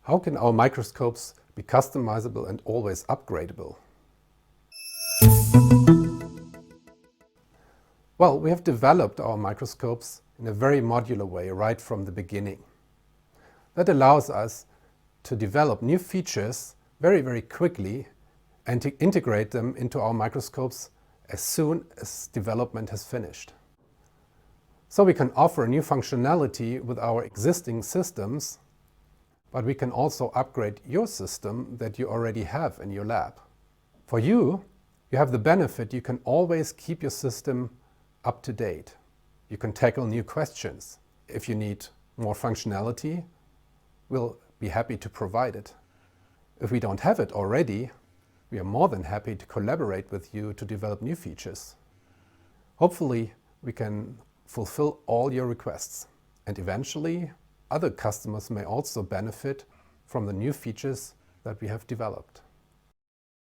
How can our microscopes be customizable and always upgradable? Well, we have developed our microscopes in a very modular way right from the beginning. That allows us to develop new features very, very quickly and to integrate them into our microscopes as soon as development has finished. So we can offer new functionality with our existing systems, but we can also upgrade your system that you already have in your lab. For you, you have the benefit you can always keep your system up to date. You can tackle new questions. If you need more functionality, we'll be happy to provide it. If we don't have it already, we are more than happy to collaborate with you to develop new features. Hopefully, we can fulfill all your requests, and eventually, other customers may also benefit from the new features that we have developed.